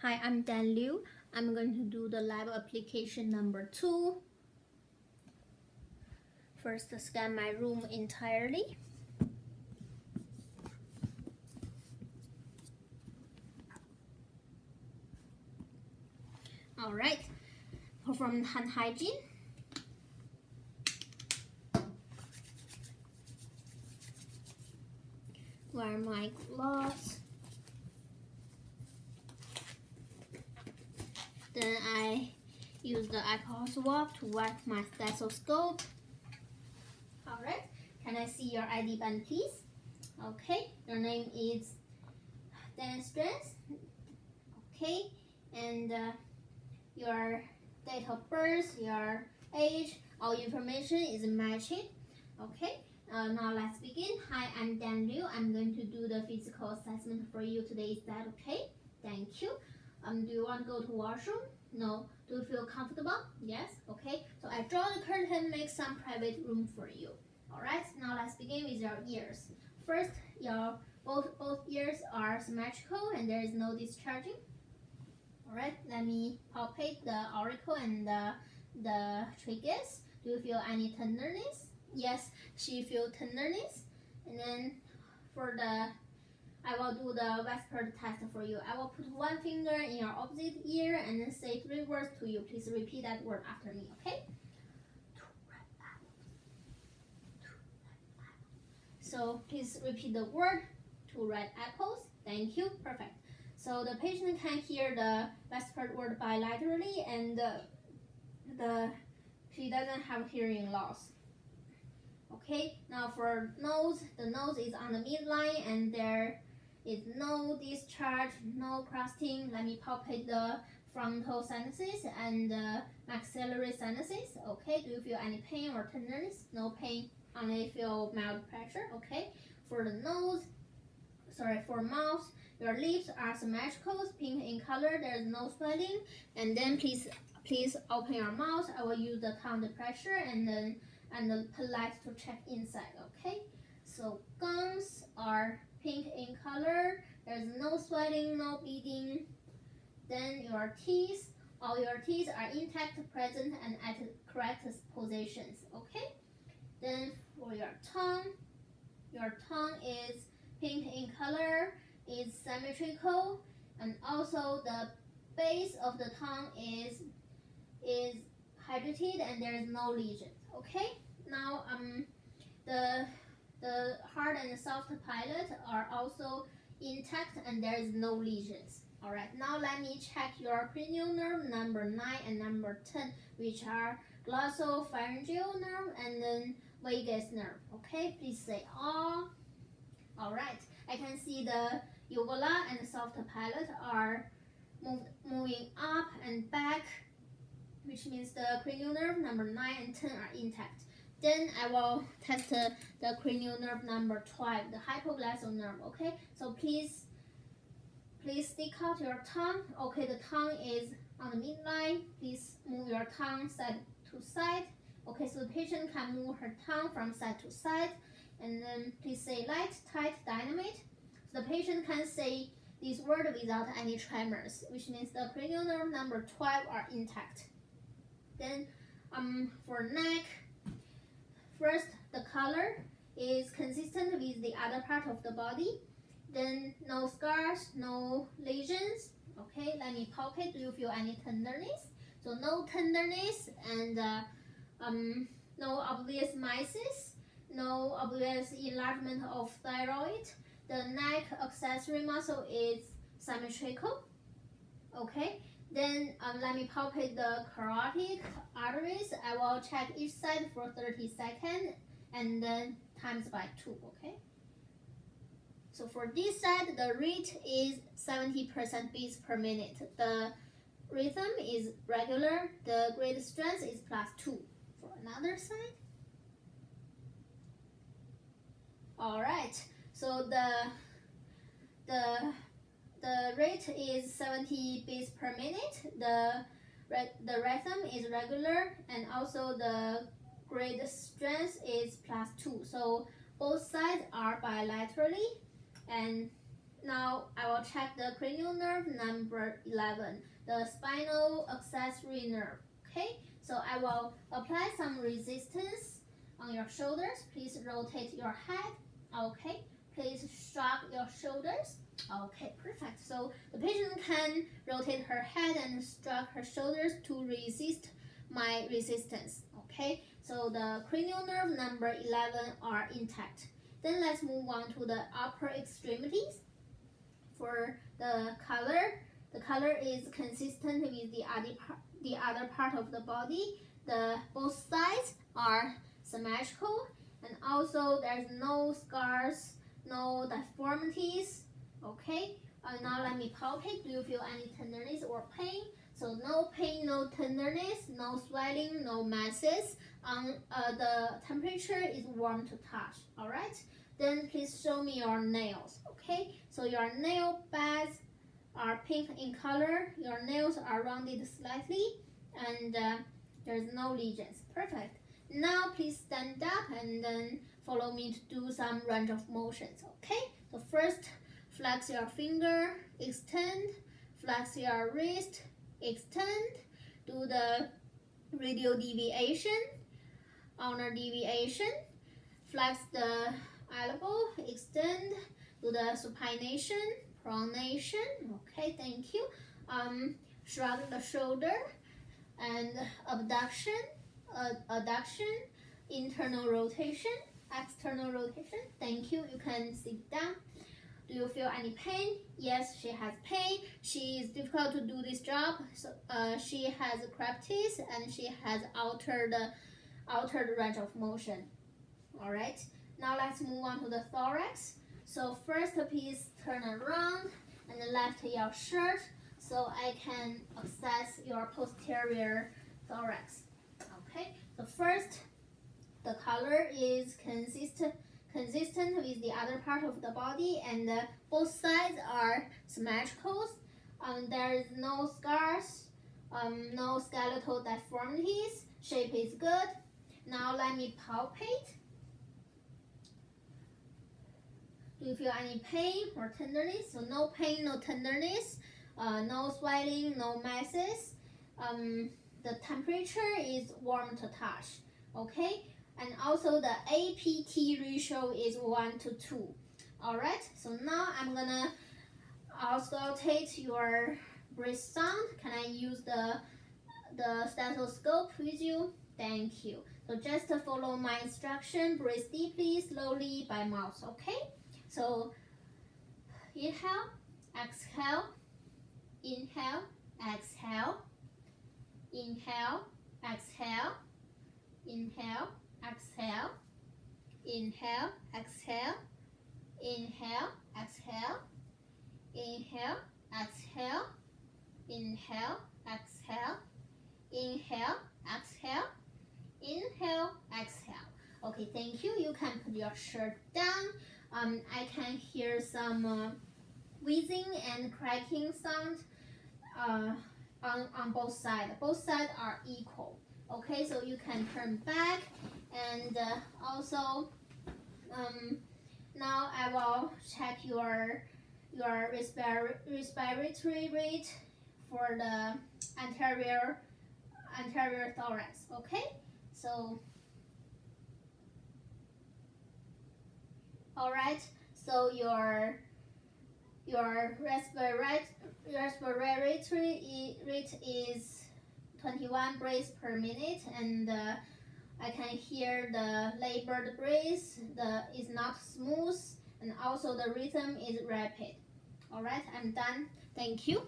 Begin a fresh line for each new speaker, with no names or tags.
Hi, I'm Dan Liu. I'm going to do the lab application number 2. First, scan my room entirely. Alright, perform hand hygiene. Wear my gloves. Then I use the alcohol swab to wipe my stethoscope. Alright, can I see your ID band, please? Okay, your name is Dan Stress. Okay, and your date of birth, your age, all information is matching. Okay, now let's begin. Hi, I'm Dan Liu. I'm going to do the physical assessment for you today. Is that okay? Thank you. Do you want to go to washroom? No. Do you feel comfortable? Yes. Okay. So I draw the curtain, make some private room for you. All right. Now let's begin with your ears. First, your both ears are symmetrical and there is no discharging. All right. Let me palpate the auricle and the tragus. Do you feel any tenderness? Yes, she feels tenderness. And then for I will do the whisper test for you. I will put one finger in your opposite ear and then say 3 words to you. Please repeat that word after me, okay? 2 red apples. 2 red apples. So please repeat the word 2 red apples. Thank you. Perfect. So the patient can hear the whispered word bilaterally and she doesn't have hearing loss. Okay, now for nose, the nose is on the midline and there is no discharge, no crusting. Let me palpate the frontal sinuses and maxillary sinuses. Okay, do you feel any pain or tenderness? No pain, only feel mild pressure. Okay, for the nose, for mouth, your lips are symmetrical, pink in color, there is no swelling. And then please open your mouth. I will use the tongue pressure and the polite to check inside. Okay, so gums are pink in color, there's no swelling, no bleeding. Then your teeth, all your teeth are intact, present, and at correct positions. Okay, then for your tongue is pink in color, is symmetrical, and also the base of the tongue is hydrated and there is no lesion. Okay, now the hard and soft palate are also intact and there is no lesions. All right, now let me check your cranial nerve number 9 and number 10, which are glossopharyngeal nerve and then vagus nerve. Okay, please say ah. All right, I can see the uvula and soft palate are moving up and back, which means the cranial nerve number 9 and 10 are intact. Then I will test the cranial nerve number 12, the hypoglossal nerve. Okay, so please stick out your tongue. Okay, the tongue is on the midline. Please move your tongue side to side. Okay, so the patient can move her tongue from side to side. And then please say light, tight, dynamite. So the patient can say this word without any tremors, which means the cranial nerve number 12 are intact. Then for neck, first the color is consistent with the other part of the body. Then no scars, no lesions. Okay, let me palpate. Do you feel any tenderness? So no tenderness and no obvious mysis, no obvious enlargement of thyroid. The neck accessory muscle is symmetrical. Okay, then let me palpate the carotid arteries. I will check each side for 30 seconds and then times by 2. Okay, so for this side the rate is 70% beats per minute. The rhythm is regular. The grade strength is +2. For another side, all right, so the rate is 70 beats per minute. The rhythm is regular and also the grade strength is +2. So both sides are bilaterally and Now I will check the cranial nerve number 11, the spinal accessory nerve. Okay, so I will apply some resistance on your shoulders. Please rotate your head. Okay, please shrug your shoulders. Okay, perfect. So the patient can rotate her head and shrug her shoulders to resist my resistance. Okay, so the cranial nerve number 11 are intact. Then let's move on to the upper extremities. For the color is consistent with the other part of the body. Both sides are symmetrical, and also there's no scars, no deformities. Okay, now let me palpate. Do you feel any tenderness or pain? So no pain, no tenderness, no swelling, no masses. The temperature is warm to touch. All right. Then please show me your nails. Okay. So your nail beds are pink in color. Your nails are rounded slightly, and there's no lesions. Perfect. Now please stand up and then follow me to do some range of motions. Okay. So first, flex your finger, extend, flex your wrist, extend, do the radial deviation, ulnar deviation, flex the elbow, extend, do the supination, pronation. Okay, thank you. Shrug the shoulder and abduction, adduction, internal rotation, external rotation. Thank you. You can sit down. Do you feel any pain? Yes, she has pain. She is difficult to do this job. So she has practice and she has altered range of motion. All right. Now let's move on to the thorax. So first, please turn around and lift your shirt so I can access your posterior thorax. Okay. So first, the color is consistent with the other part of the body, and both sides are symmetrical. There is no scars, no skeletal deformities. Shape is good. Now let me palpate. Do you feel any pain or tenderness? So no pain, no tenderness, no swelling, no masses. The temperature is warm to touch. Okay. And also the APT ratio is 1:2. All right. So now I'm gonna auscultate your breath sound. Can I use the stethoscope with you? Thank you. So just follow my instruction. Breathe deeply, slowly by mouth. Okay. So inhale, exhale, inhale, exhale, inhale, exhale, inhale, exhale, inhale, exhale, inhale, exhale, inhale, exhale, inhale, exhale, inhale, exhale, inhale, exhale. Okay, thank you. You can put your shirt down. I can hear some wheezing and cracking sound on both sides. Both sides are equal. Okay, so you can turn back, and also now I will check your respiratory rate for the anterior thorax. Okay, so all right, so your respiratory rate is 21 breaths per minute, and I can hear the labored breath is not smooth, and also the rhythm is rapid. All right, I'm done. Thank you.